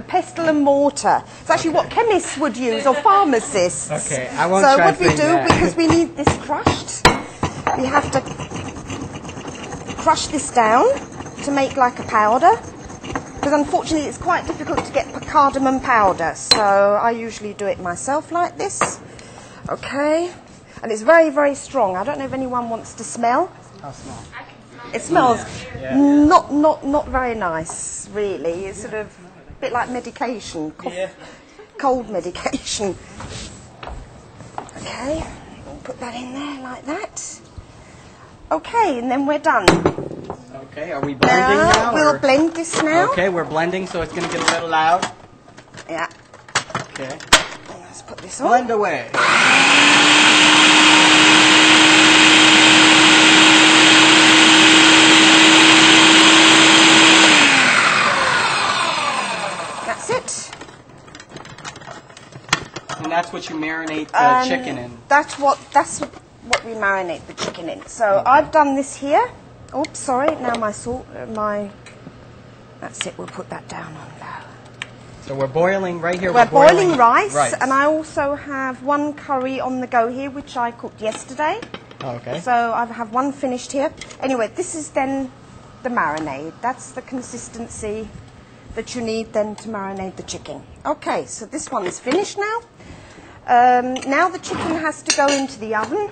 pestle and mortar. It's actually what chemists would use, or pharmacists. Okay, I won't so try what we do, that. because we need this crushed, we have to crush this down to make like a powder. Because unfortunately it's quite difficult to get cardamom powder, so I usually do it myself like this. Okay, and it's very, very strong. I don't know if anyone wants to smell. How small? It smells not very nice, really. It's sort of a bit like medication, cold medication. Okay, we'll put that in there like that. Okay, and then we're done. Okay, are we blending now? We'll blend this now. Okay, we're blending, so it's going to get a little loud. Yeah. Okay. Let's put this on. Blend away. That's it. And that's what you marinate the chicken in. That's what we marinate the chicken in. So I've done this here. Oops, sorry. Now that's it. We'll put that down on low. So we're boiling right here. We're boiling rice, and I also have one curry on the go here, which I cooked yesterday. Okay. So I have one finished here. Anyway, this is then the marinade. That's the consistency that you need then to marinate the chicken. Okay, so this one is finished now. Now the chicken has to go into the oven.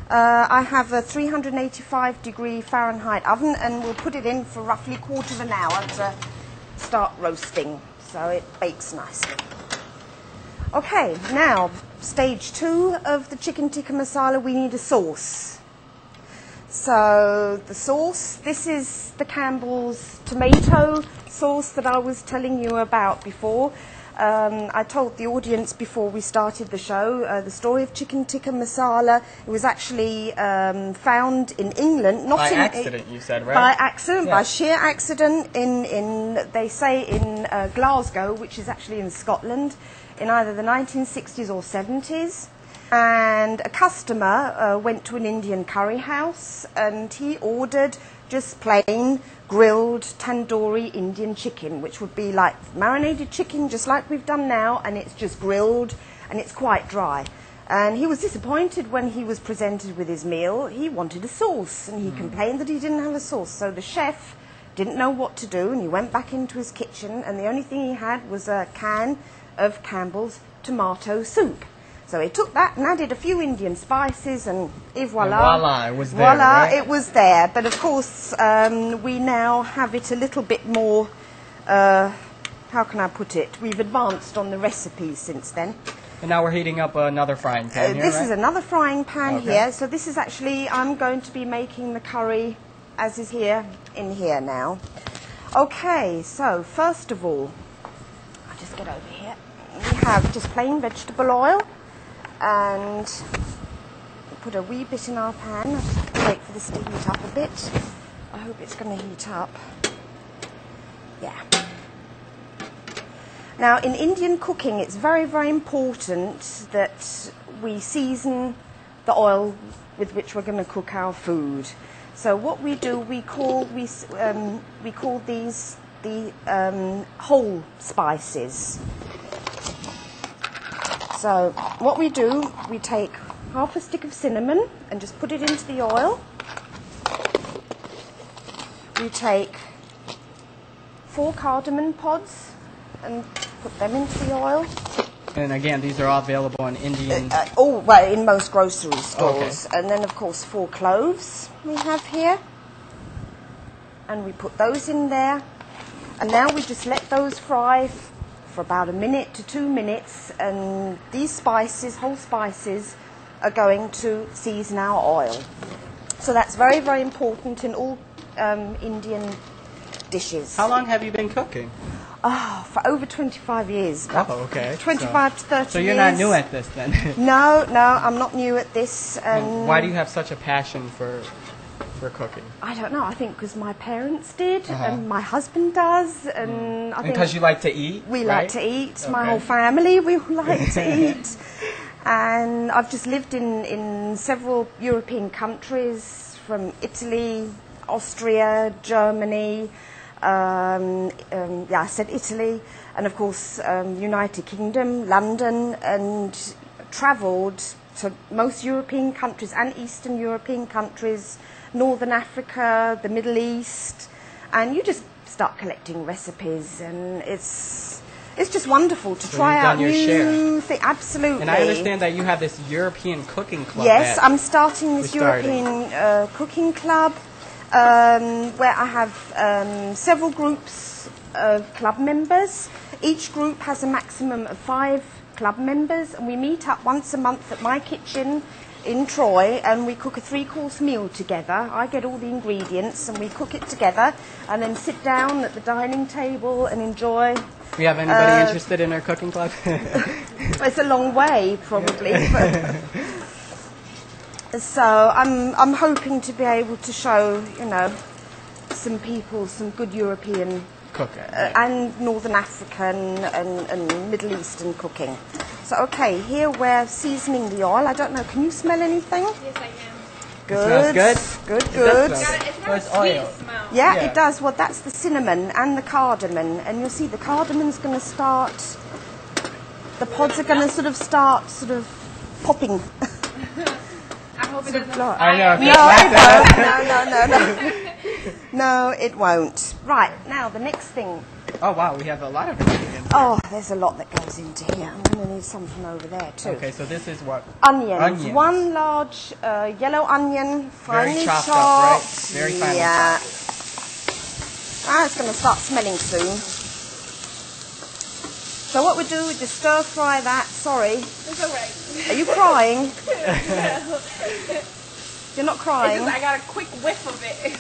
I have a 385-degree Fahrenheit oven, and we'll put it in for roughly a quarter of an hour to start roasting, so it bakes nicely. Okay, now stage 2 of the chicken tikka masala, we need a sauce. So the sauce, this is the Campbell's tomato sauce that I was telling you about before. I told the audience before we started the show the story of chicken tikka masala. It was actually found in England, not by in accident. You said, right? By accident, yeah. by sheer accident. They say in Glasgow, which is actually in Scotland, in either the 1960s or 70s. And a customer went to an Indian curry house, and he ordered just plain grilled tandoori Indian chicken, which would be like marinated chicken, just like we've done now, and it's just grilled and it's quite dry. And he was disappointed when he was presented with his meal. He wanted a sauce, and he complained that he didn't have a sauce. So the chef didn't know what to do, and he went back into his kitchen, and the only thing he had was a can of Campbell's tomato soup. So he took that and added a few Indian spices, and voila, it was there. Voila, right? it was there. But of course, we now have it a little bit more, how can I put it? We've advanced on the recipe since then. And now we're heating up another frying pan here, This right? is another frying pan Okay. here. So this is actually, I'm going to be making the curry as is here, in here now. Okay, so first of all, I'll just get over here. We have just plain vegetable oil. And we'll put a wee bit in our pan. I'll just wait for this to heat up a bit. I hope it's going to heat up. Yeah. Now, in Indian cooking, it's very, very important that we season the oil with which we're going to cook our food. So what we do, we call these the whole spices. So what we do, we take half a stick of cinnamon and just put it into the oil. We take 4 cardamom pods and put them into the oil. And again, these are all available in Indian... well, in most grocery stores. Okay. And then, of course, 4 cloves we have here. And we put those in there. And now we just let those fry for about 1 minute to 2 minutes, and these spices, whole spices, are going to season our oil. So that's very, very important in all Indian dishes. How long have you been cooking? Oh, for over 25 years. Oh, okay. 25 to 30 years. So you're not new at this then? No, I'm not new at this. Why do you have such a passion for cooking? I don't know. I think because my parents did, and my husband does, and I think because you like to eat. We right? like to eat. Okay. My whole family, we all like to eat. And I've just lived in several European countries, from Italy, Austria, Germany, Yeah, I said Italy, and of course United Kingdom, London, and travelled to most European countries and Eastern European countries, Northern Africa, the Middle East, and you just start collecting recipes, and it's just wonderful to try out new things. Absolutely. And I understand that you have this European cooking club. Yes, I'm starting this European cooking club where I have several groups of club members. Each group has a maximum of 5 club members, and we meet up once a month at my kitchen in Troy, and we cook a 3-course meal together. I get all the ingredients and we cook it together, and then sit down at the dining table and enjoy. We have anybody interested in our cooking club? Well, it's a long way, probably. So I'm hoping to be able to show, you know, some people some good European cooking and Northern African and Middle Eastern cooking. So okay, here we're seasoning the oil. I don't know, can you smell anything? Yes, I can. Good. It smells good. Good. It's not a sweet smell. Yeah, it does. Well, that's the cinnamon and the cardamom, and you'll see the cardamon's going to start. The pods are going to sort of start popping. I hope it doesn't. I know. No, it won't. No, it won't. Right, now the next thing. Oh, wow, we have a lot of ingredients. Oh, there's a lot that goes into here. I'm going to need some from over there, too. Okay, so this is what? Onions. 1 large yellow onion, finely chopped. Very chopped up, right? Very finely chopped. It's going to start smelling soon. So what we do, we just stir fry that. Sorry. It's all right. Are you crying? You're not crying? It's just I got a quick whiff of it.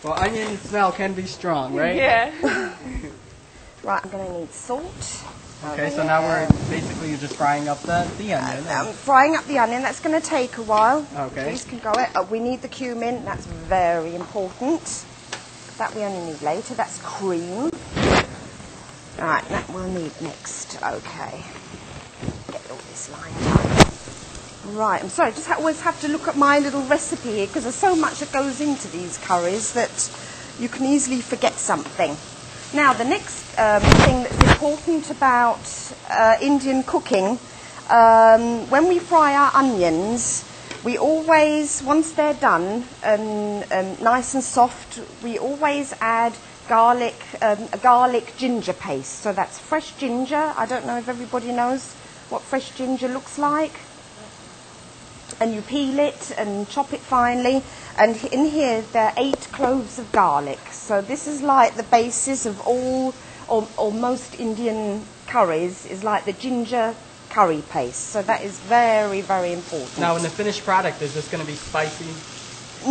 Well, onion smell can be strong, right? Yeah. Right, I'm going to need salt. Okay, so now we're basically just frying up the onion. I'm frying up the onion. That's going to take a while. Okay. These can go out. We need the cumin. That's very important. That we only need later. That's cream. All right, that we'll need next. Okay. Get all this lined up. Right, I'm sorry, I just always have to look at my little recipe here because there's so much that goes into these curries that you can easily forget something. Now, the next thing that's important about Indian cooking, when we fry our onions, we always, once they're done and nice and soft, we always add garlic, a garlic ginger paste. So that's fresh ginger. I don't know if everybody knows what fresh ginger looks like. And you peel it and chop it finely. And in here there are 8 cloves of garlic. So this is like the basis of all or most Indian curries, is like the ginger curry paste. So that is very, very important. Now in the finished product, is this going to be spicy?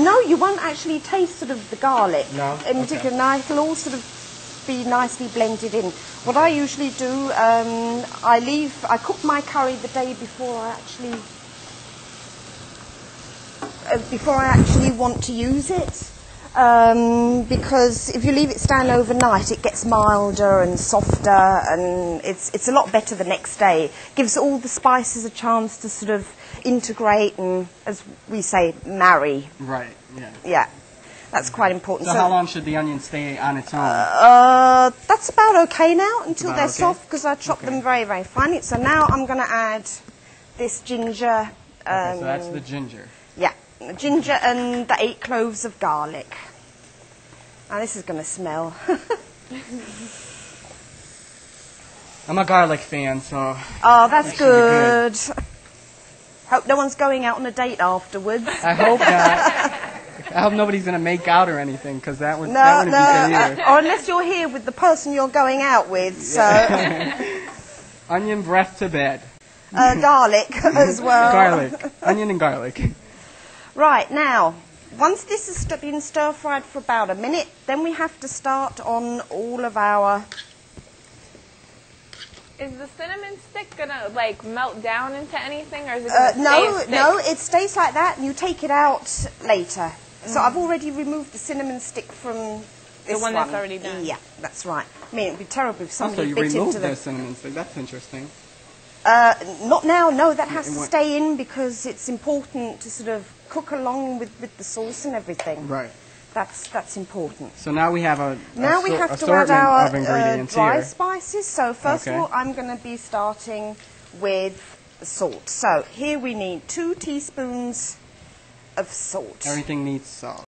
No, you won't actually taste sort of the garlic. No? In particular, now it'll all sort of be nicely blended in. What I usually do, I cook my curry the day before I actually want to use it, because if you leave it stand overnight, it gets milder and softer, and it's a lot better the next day. Gives all the spices a chance to sort of integrate and, as we say, marry. Right. Yeah. Yeah, that's quite important. So how long should the onion stay on its own? That's about okay now until they're okay. soft, because I chop them very, very finely. So now I'm going to add this ginger. Okay, so that's the ginger. Yeah. Ginger and the 8 cloves of garlic. Now this is going to smell. I'm a garlic fan, so... Oh, that's good. Hope no one's going out on a date afterwards. I hope not. I hope nobody's going to make out or anything, because that wouldn't be good either. Or unless you're here with the person you're going out with, so... Onion breath to bed. Garlic as well. Garlic. Onion and garlic. Right, now, once this has been stir-fried for about a minute, then we have to start on all of our... Is the cinnamon stick going to, like, melt down into anything, or is it going to stay a stick? No, it stays like that, and you take it out later. So I've already removed the cinnamon stick from this The one that's already done? Yeah, that's right. I mean, it'd be terrible if Also, somebody you bit into removed the... the cinnamon stick. That's interesting. Not now, no, that has to stay in because it's important to sort of cook along with the sauce and everything. Right. That's important. So now we have a Now we have to add assortment our of ingredients dry here. spices. So first of Okay. all, I'm going to be starting with the salt. So here we need 2 teaspoons of salt. Everything needs salt.